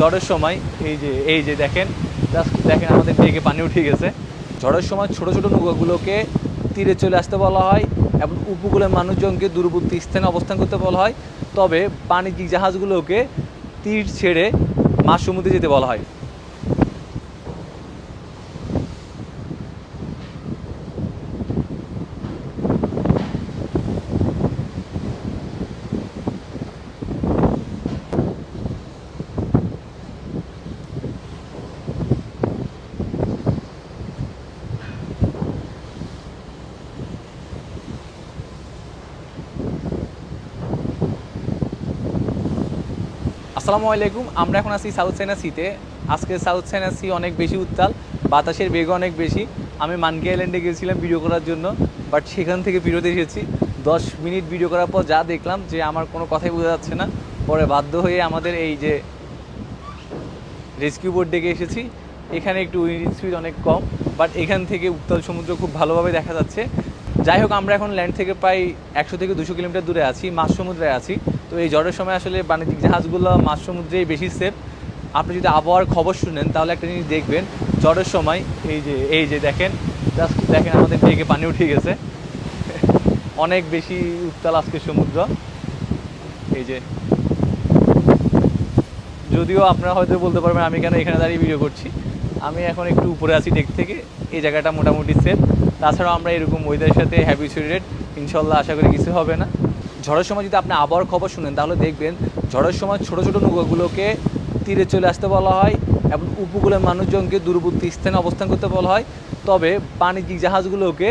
ঝড়ের সময় এই যে দেখেন, জাস্ট দেখেন আমাদের ডেকে পানি উঠে গেছে। ঝড়ের সময় ছোট ছোট নৌকাগুলোকে তীরে চলে আসতে বলা হয় এবং উপকূলের মানুষজনকে দূরবর্তী স্থানে অবস্থান করতে বলা হয়। তবে বাণিজ্যিক জাহাজগুলোকে তীর ছেড়ে মাঝ সমুদ্রে যেতে বলা হয়। আসসালামু আলাইকুম। আমরা এখন আছি সাউথ চায়না সিতে। আজকে সাউথ চায়না সি অনেক বেশি উত্তাল, বাতাসের বেগ অনেক বেশি। আমি মানকি আইল্যান্ডে গিয়েছিলাম ভিডিও করার জন্য, বাট সেখান থেকে ভিডিওতে এসেছি। 10 মিনিট ভিডিও করার পর যা দেখলাম যে আমার কোনো কথাই বোঝা যাচ্ছে না। পরে বাধ্য হয়ে আমাদের এই যে রেস্কিউ বোট ডেকে এসেছি। এখানে একটু উইন্ড স্পিড অনেক কম, বাট এখান থেকে উত্তাল সমুদ্র খুব ভালোভাবে দেখা যাচ্ছে। যাই হোক, আমরা এখন ল্যান্ড থেকে প্রায় 100 থেকে 200 কিলোমিটার দূরে আছি, মাঝ সমুদ্রে আছি। তো এই ঝড়ের সময় আসলে বাণিজ্যিক জাহাজগুলো মাঝ সমুদ্রেই বেশি সেফ। আপনি যদি আবহাওয়ার খবর শুনেন তাহলে একটা জিনিস দেখবেন, ঝড়ের সময় এই যে দেখেন, জাস্ট দেখেন আমাদের ডেকে পানি উঠে গেছে। অনেক বেশি উত্তাল আজকে সমুদ্র। এই যে, যদিও আপনারা হয়তো বলতে পারবেন আমি কেন এখানে দাঁড়িয়ে ভিডিও করছি। আমি এখন একটু উপরে আছি ডেক থেকে, এই জায়গাটা মোটামুটি সেফ। তাছাড়াও আমরা এরকম ওয়েদারের সাথে হ্যাবিচুয়েটেড, ইনশাল্লাহ আশা করি কিছু হবে না। ঝড়ের সময় যদি আপনি আবহাওয়ার খবর শুনেন তাহলে দেখবেন, ঝড়ের সময় ছোট ছোট নৌকাগুলোকে তীরে চলে আসতে বলা হয় এবং উপকূলের মানুষজনকে দূরবর্তী স্থানে অবস্থান করতে বলা হয়। তবে বাণিজ্যিক জাহাজগুলোকে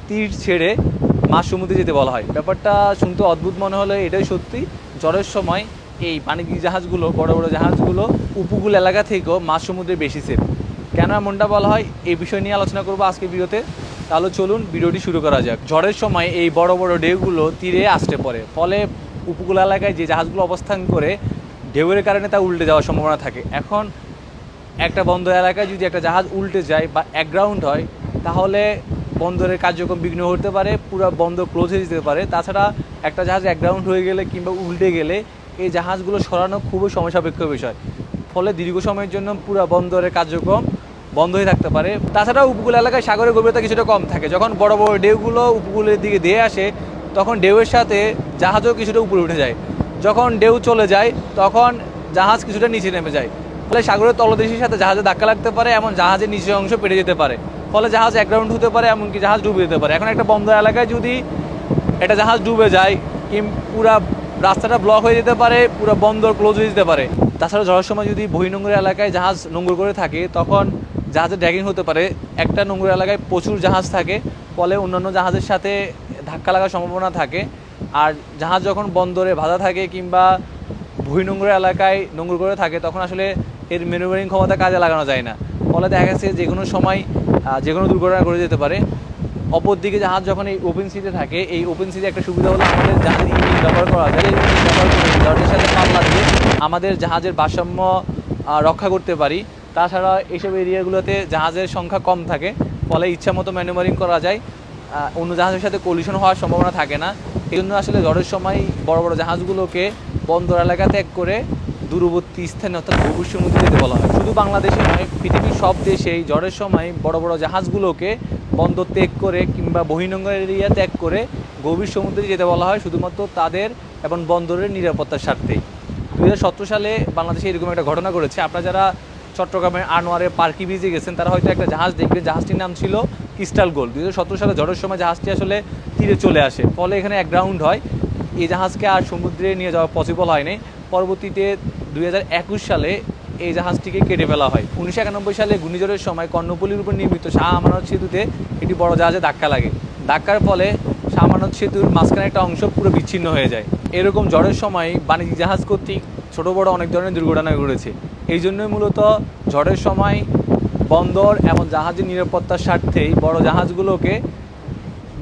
তীর ছেড়ে মাঝ সমুদ্রে যেতে বলা হয়। ব্যাপারটা শুনতে অদ্ভুত মনে হলে এটাই সত্যি। ঝড়ের সময় এই বাণিজ্যিক জাহাজগুলো, বড় বড় জাহাজগুলো উপকূল এলাকা থেকেও মাঝ সমুদ্রে বেশি সেফ। কেন এমনটা বলা হয় এই বিষয় নিয়ে আলোচনা করবো আজকে ভিডিওতে। তাহলে চলুন ভিডিওটি শুরু করা যাক। ঝড়ের সময় এই বড় বড় ঢেউগুলো তীরে আসতে পড়ে, ফলে উপকূল এলাকায় যে জাহাজগুলো অবস্থান করে ঢেউয়ের কারণে তা উল্টে যাওয়ার সম্ভাবনা থাকে। এখন একটা বন্দর এলাকায় যদি একটা জাহাজ উল্টে যায় বা একগ্রাউন্ড হয়, তাহলে বন্দরের কার্যক্রম বিঘ্ন হতে পারে, পুরো বন্দর ক্লোজ হয়ে যেতে পারে। তাছাড়া একটা জাহাজ একগ্রাউন্ড হয়ে গেলে কিংবা উল্টে গেলে এই জাহাজগুলো সরানো খুবই সমস্যাপেক্ষ বিষয়। ফলে দীর্ঘ সময়ের জন্য পুরো বন্দরের কার্যক্রম বন্ধ হয়ে থাকতে পারে। তাছাড়া উপকূল এলাকায় সাগরের গভীরতা কিছুটা কম থাকে। যখন বড় বড় ঢেউগুলো উপকূলের দিকে দিয়ে আসে, তখন ঢেউয়ের সাথে জাহাজও কিছুটা উপরে উঠে যায়। যখন ঢেউ চলে যায় তখন জাহাজ কিছুটা নিচে নেমে যায়, ফলে সাগরের তলদেশের সাথে জাহাজে ধাক্কা লাগতে পারে, এমন জাহাজের নিচের অংশ পেটে যেতে পারে। ফলে জাহাজ একগ্রাউন্ড হতে পারে, এমনকি জাহাজ ডুবে যেতে পারে। এখন একটা বন্দর এলাকায় যদি একটা জাহাজ ডুবে যায়, পুরা রাস্তাটা ব্লক হয়ে যেতে পারে, পুরো বন্দর ক্লোজ হয়ে যেতে পারে। তাছাড়া ঝড়ের সময় যদি বহির্নোঙর এলাকায় জাহাজ নোঙর করে থাকে, তখন জাহাজের ড্র্যাগিং হতে পারে। একটা নোঙর এলাকায় প্রচুর জাহাজ থাকে, ফলে অন্যান্য জাহাজের সাথে ধাক্কা লাগার সম্ভাবনা থাকে। আর জাহাজ যখন বন্দরে বাঁধা থাকে কিংবা বহির্নোঙর এলাকায় নোঙর করে থাকে, তখন আসলে এর ম্যানুভারিং ক্ষমতা কাজে লাগানো যায় না। ফলে দেখা গেছে যে কোনো সময় যে কোনো দুর্ঘটনা ঘটে যেতে পারে। অপরদিকে জাহাজ যখন এই ওপেন সিতে থাকে, এই ওপেন সিতে একটা সুবিধা হলো আমাদের জাহাজের ইঞ্জিন ব্যবহার করা যায়। ইঞ্জিন ব্যবহার করে ঝড়ের সাথে পাল্লা দিয়ে আমাদের জাহাজের ভারসাম্য রক্ষা করতে পারি। তাছাড়া এইসব এরিয়াগুলোতে জাহাজের সংখ্যা কম থাকে, ফলে ইচ্ছা মতো ম্যানুভারিং করা যায়, অন্য জাহাজের সাথে কলিশন হওয়ার সম্ভাবনা থাকে না। এই জন্য আসলে ঝড়ের সময় বড় বড় জাহাজগুলোকে বন্দর এলাকা ত্যাগ করে দূরবর্তী স্থানে অর্থাৎ গভীর সমুদ্রে যেতে বলা হয়। শুধু বাংলাদেশে নয়, পৃথিবীর সব দেশেই ঝড়ের সময় বড় বড় জাহাজগুলোকে বন্দর ত্যাগ করে কিংবা বহির্নোঙর এরিয়া ত্যাগ করে গভীর সমুদ্রে যেতে বলা হয়, শুধুমাত্র তাদের এবং বন্দরের নিরাপত্তার স্বার্থেই। 2017 সালে বাংলাদেশে এরকম একটা ঘটনা ঘটেছে। আপনারা যারা চট্টগ্রামের আনোয়ারে পার্কি বিচে গেছেন তারা হয়তো একটা জাহাজ দেখবেন, জাহাজটির নাম ছিল ক্রিস্টাল গোল্ড। 2017 সালে ঝড়ের সময় জাহাজটি আসলে তীরে চলে আসে, ফলে এখানে একগ্রাউন্ড হয়। এই জাহাজকে আর সমুদ্রে নিয়ে যাওয়া পসিবল হয়নি। পরবর্তীতে 2021 সালে এই জাহাজটিকে কেটে ফেলা হয়। 1991 সালে ঘূর্ণিঝড়ের সময় কর্ণফুলীর উপর নির্মিত শাহ আমানত সেতুতে একটি বড় জাহাজে ধাক্কা লাগে। ধাক্কার ফলে শাহ আমানত সেতুর মাঝখানে একটা অংশ পুরো বিচ্ছিন্ন হয়ে যায়। এরকম ঝড়ের সময় বাণিজ্যিক জাহাজ কর্তৃক ছোটো বড় অনেক ধরনের দুর্ঘটনা ঘটেছে। এই জন্যই মূলত ঝড়ের সময় বন্দর এবং জাহাজের নিরাপত্তার স্বার্থেই বড় জাহাজগুলোকে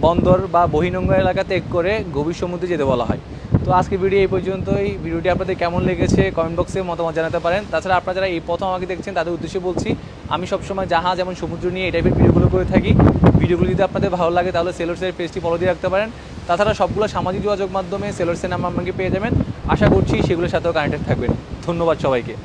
বন্দর বা বহির্নোঙর এলাকা ত্যাগ করে গভীর সমুদ্রে যেতে বলা হয়। তো আজকে ভিডিও এই পর্যন্তই। ভিডিওটি আপনাদের কেমন লেগেছে কমেন্ট বক্সে মতামত জানাতে পারেন। তাছাড়া আপনারা যারা এই প্রথম আমাকে দেখছেন তাদের উদ্দেশ্যে বলছি, আমি সবসময় জাহাজ এবং সমুদ্র নিয়ে এই টাইপের ভিডিওগুলো করে থাকি। ভিডিওগুলো যদি আপনাদের ভালো লাগে তাহলে সেলরসের পেজটি ফলো দিয়ে রাখতে পারেন। তাছাড়া সবগুলো সামাজিক যোগাযোগ মাধ্যমে সেলরসের নাম আমাকে পেয়ে যাবেন। আশা করছি সেগুলোর সাথেও কানেক্টেড থাকবেন। ধন্যবাদ সবাইকে।